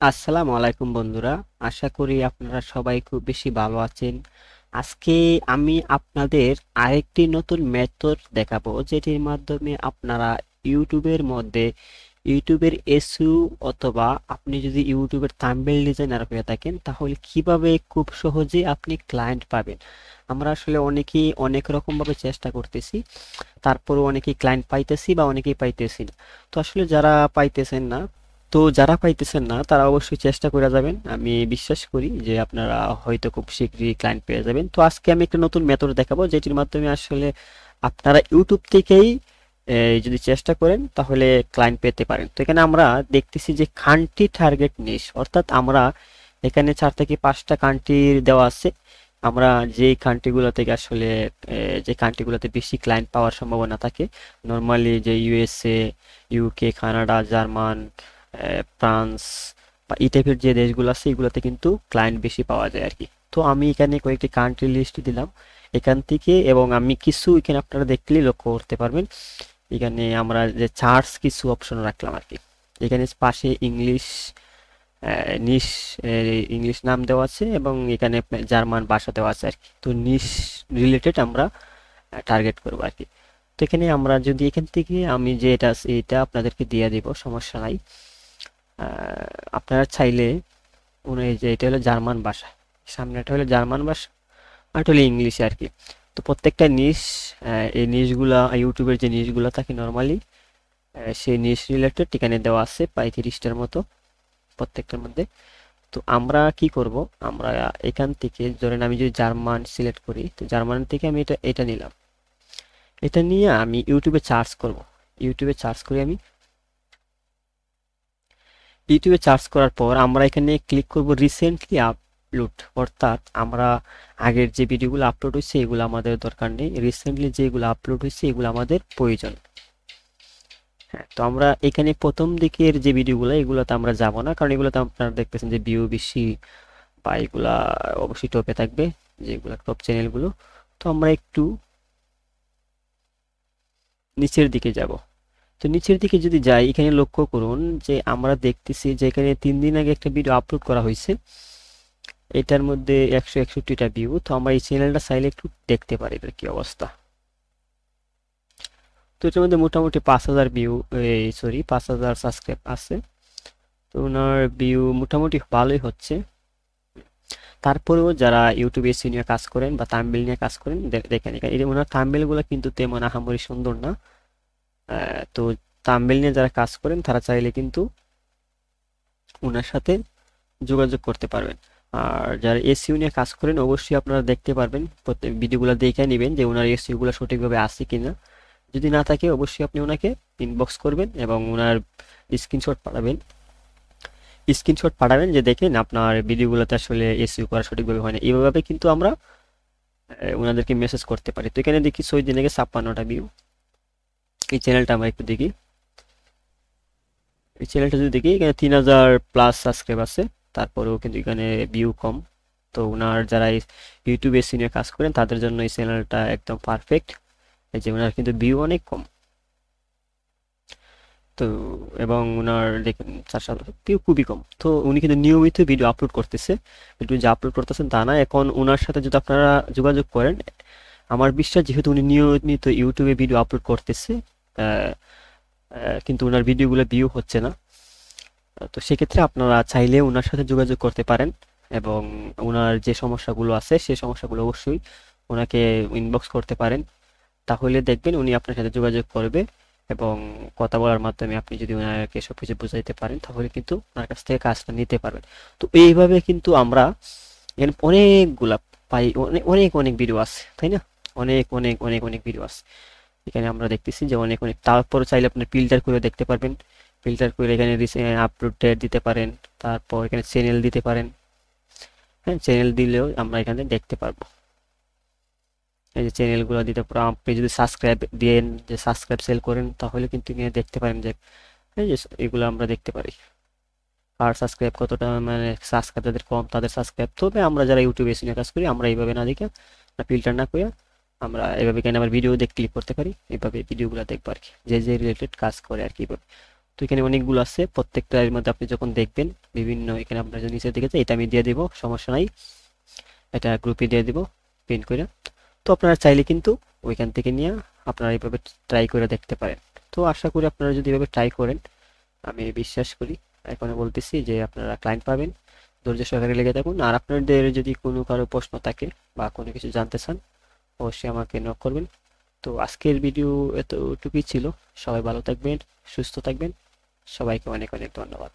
আসসালামু আলাইকুম বন্ধুরা। আশা করি আপনারা সবাই খুব বেশি ভালো আছেন। আজকে আমি আপনাদের আরেকটি নতুন মেথড দেখাবো, যেটির মাধ্যমে আপনারা ইউটিউবের মধ্যে ইউটিউবের এসইও অথবা আপনি যদি ইউটিউবের থাম্বনেল ডিজাইনার হয়ে থাকেন তাহলে কিভাবে খুব সহজে আপনি ক্লায়েন্ট পাবেন। আমরা আসলে অনেকেই অনেক রকম ভাবে চেষ্টা করতেছি, তারপরও অনেকেই ক্লায়েন্ট পাইতেছি বা অনেকেই পাইতেছি না। তো আসলে যারা পাইতেছেন না তারা অবশ্যই চেষ্টা করে যাবেন। আমি বিশ্বাস করি যে আপনারা হয়তো খুব শীঘ্রই ক্লায়েন্ট পেয়ে যাবেন। তো আজকে আমি একটা নতুন মেথড দেখাবো, যেটির মাধ্যমে আসলে আপনারা ইউটিউব থেকেই যদি চেষ্টা করেন তাহলে ক্লায়েন্ট পেতে পারেন। তো এখানে আমরা দেখতেছি যে কান্ট্রি টার্গেট নিশ, অর্থাৎ আমরা এখানে 4 থেকে 5টা কান্ট্রি দেওয়া আছে। আমরা যেই কান্ট্রিগুলো থেকে আসলে যে কান্ট্রিগুলোতে বেশি ক্লায়েন্ট পাওয়ার সম্ভাবনা থাকে, নর্মালি যে USA, UK, Canada, German, France বা এই টাইপের যে দেশগুলো আছে এগুলোতে কিন্তু ক্লায়েন্ট বেশি পাওয়া যায় আর কি। তো আমি এখানে কয়েকটি কান্ট্রি লিস্ট দিলাম এখান থেকে, এবং আমি কিছু এখানে আপনারা দেখলেই লক্ষ্য করতে পারবেন। এখানে আমরা যে চার্টস কিছু অপশন রাখলাম আর কি। এখানে পাশে ইংলিশ নিশ ইংলিশ নাম দেওয়া আছে, এবং এখানে জার্মান ভাষা দেওয়া আছে আর কি। তো নিশ রিলেটেড আমরা টার্গেট করবো আর কি। তো এখানে আমরা যদি এখান থেকে আমি যে এটা আপনাদেরকে দিয়ে দিব, সমস্যা নাই। আপনারা চাইলে এই যে এটা হলো জার্মান ভাষা, সামনেটা হলো জার্মান ভাষা আর এটা হলো ইংলিশে আর কি। তো প্রত্যেকটা নিশ, এই নিশগুলা ইউটিউবের যে নিশগুলো থাকে নর্মালি সেই নিশ রিলেটেড এখানে দেওয়া আছে প্রায় 30টার মতো প্রত্যেকটার মধ্যে। তো আমরা কি করব, আমরা এখান থেকে ধরেন আমি যদি জার্মান সিলেক্ট করি, তো জার্মান থেকে আমি এটা এটা নিলাম। এটা নিয়ে আমি ইউটিউবে সার্চ করব। ইউটিউবে সার্চ করি আমি। ইউটিউবে সার্চ করার পর আমরা এখানে ক্লিক করব রিসেন্টলি আপলোড, অর্থাৎ আমরা আগের যে ভিডিওগুলো আপলোড হয়েছে এগুলো আমাদের দরকার নেই, রিসেন্টলি যেগুলো আপলোড হয়েছে এগুলো আমাদের প্রয়োজন। হ্যাঁ, তো আমরা এখানে প্রথম দিকের যে ভিডিওগুলো এগুলোতে আমরা যাব না, কারণ এগুলোতে আপনারা দেখতেছেন যে ভিউ বেশি বা এগুলা অবশ্যই টপে থাকবে, যেগুলো টপ চ্যানেলগুলো। তো আমরা একটু নিচের দিকে যাব। তো নিচের দিকে যদি যাই, এখানে লক্ষ্য করুন যে আমরা দেখতেছি যে এখানে 3 দিন আগে একটা ভিডিও আপলোড করা হয়েছে, এটার মধ্যে 161টা ভিউ। তো আমরা এই চ্যানেলটা চাইলে একটু দেখতে পারি এটার কি অবস্থা। তো এটার মধ্যে মোটামুটি 5,000 ভিউ, এই সরি 5,000 সাবস্ক্রাইব আছে। তো ওনার ভিউ মোটামুটি ভালোই হচ্ছে। তারপরেও যারা ইউটিউবে এসইও নিয়ে কাজ করেন বা থাম্বনেল নিয়ে কাজ করেন, দেখেন এখানে এই যে ওনার থাম্বনেল গুলো কিন্তু তেমন আহামরি সুন্দর না। তো থাম্বনেল নিয়ে যারা কাজ করেন তারা চাইলে কিন্তু ওনার সাথে যোগাযোগ করতে পারবেন। আর যারা এসইও নিয়ে কাজ করেন অবশ্যই আপনারা দেখতে পারবেন, প্রত্যেক ভিডিওগুলো দেখে নেবেন যে ওনার এসইও গুলো সঠিকভাবে আছে কিনা। যদি না থাকে অবশ্যই আপনি ওনাকে ইনবক্স করবেন এবং ওনার স্ক্রিনশট পাঠাবেন। স্ক্রিনশট পাঠাবেন যে দেখেন আপনার ভিডিওগুলোতে আসলে এসইও করা সঠিকভাবে হয় না। এইভাবে কিন্তু আমরা ওনাদেরকে মেসেজ করতে পারি। তো এখানে দেখি 6 দিন আগে 56টা ভিউ। এই চ্যানেলটা আমরা একটু দেখি। এই চ্যানেলটা যদি দেখি, এখানে 3,000 প্লাস সাবস্ক্রাইব আছে, তারপরেও কিন্তু এখানে ভিউ কম। তো ওনার যারা ইউটিউবে সিনিয়র কাজ করেন তাদের জন্য এই চ্যানেলটা একদম পারফেক্ট। এই যে ওনার কিন্তু ভিউ অনেক কম। তো এবং ওনার দেখুন 4,000 ভিউ খুবই কম। তো উনি কিন্তু নিয়মিত ভিডিও আপলোড করতেছে, একটু যে আপলোড করতেছেন তা না। এখন ওনার সাথে যদি আপনারা যোগাযোগ করেন, আমার বিশ্বাস যেহেতু উনি নিয়মিত ইউটিউবে ভিডিও আপলোড করতেছে, আহ, কিন্তু ওনার ভিডিওগুলো ভিউ হচ্ছে না। তো সেক্ষেত্রে আপনারা চাইলে ওনার সাথে যোগাযোগ করতে পারেন, এবং ওনার যে সমস্যাগুলো আছে সেই সমস্যাগুলো অবশ্যই ওনাকে ইনবক্স করতে পারেন। তাহলে দেখবেন উনি আপনার সাথে যোগাযোগ করবে, এবং কথা বলার মাধ্যমে আপনি যদি ওনাকে সবকিছু বুঝাইতে পারেন তাহলে কিন্তু ওনার কাছ থেকে কাজটা নিতে পারবেন। তো এইভাবে কিন্তু আমরা এখানে অনেকগুলা পাই, অনেক অনেক অনেক ভিডিও আছে তাই না, অনেক অনেক অনেক অনেক ভিডিও আছে। এখানে আমরা দেখতেছি যে অনেক অনেক, তারপর চাইলে আপনি ফিল্টার করে দেখতে পারবেন। ফিল্টার করে এখানে আপলোড ডেট দিতে পারেন, তারপর এখানে চ্যানেল দিতে পারেন। হ্যাঁ, চ্যানেল দিলেও আমরা এখানে দেখতে পারবো। এই যে চ্যানেলগুলো দিতে পারো। আপনি যদি সাবস্ক্রাইব দেন, যে সাবস্ক্রাইব সেল করেন, তাহলে কিন্তু এখানে দেখতে পারেন যে এই যে এগুলো আমরা দেখতে পারি আর সাবস্ক্রাইব কতটা, মানে সাবস্ক্রাইব যাদের কম তাদের সাবস্ক্রাইব। তবে আমরা যারা ইউটিউবে এসে নিয়ে কাজ করি আমরা এইভাবে না দেখে, ফিল্টার না করে আমরা এভাবে কেন আবার ভিডিও দেখে ক্লিক করতে পারি, এইভাবে ভিডিওগুলো দেখবো আর কি, যে যে রিলেটেড কাজ করে আর কি। তো এখানে অনেকগুলো আছে, প্রত্যেকটার মধ্যে আপনি যখন দেখবেন বিভিন্ন, এখানে আপনার যে নিচে দেখেছে এটা আমি দিয়ে দিব, সমস্যা নাই, এটা গ্রুপে দিয়ে দিব পিন করে। তো আপনারা চাইলে কিন্তু ওইখান থেকে নিয়ে আপনারা এইভাবে ট্রাই করে দেখতে পারেন। তো আশা করি আপনারা যদি এভাবে ট্রাই করেন, আমি বিশ্বাস করি, এখন বলতেছি যে আপনারা ক্লায়েন্ট পাবেন। ধৈর্য সহকারে লেগে থাকুন। আর আপনাদের যদি কোনো কারো প্রশ্ন থাকে বা কোনো কিছু জানতে চান, অবশ্যই আমাকে নক করবেন। তো আজকের ভিডিও এতটুকুই ছিল। সবাই ভালো থাকবেন, সুস্থ থাকবেন। সবাইকে অনেক অনেক ধন্যবাদ।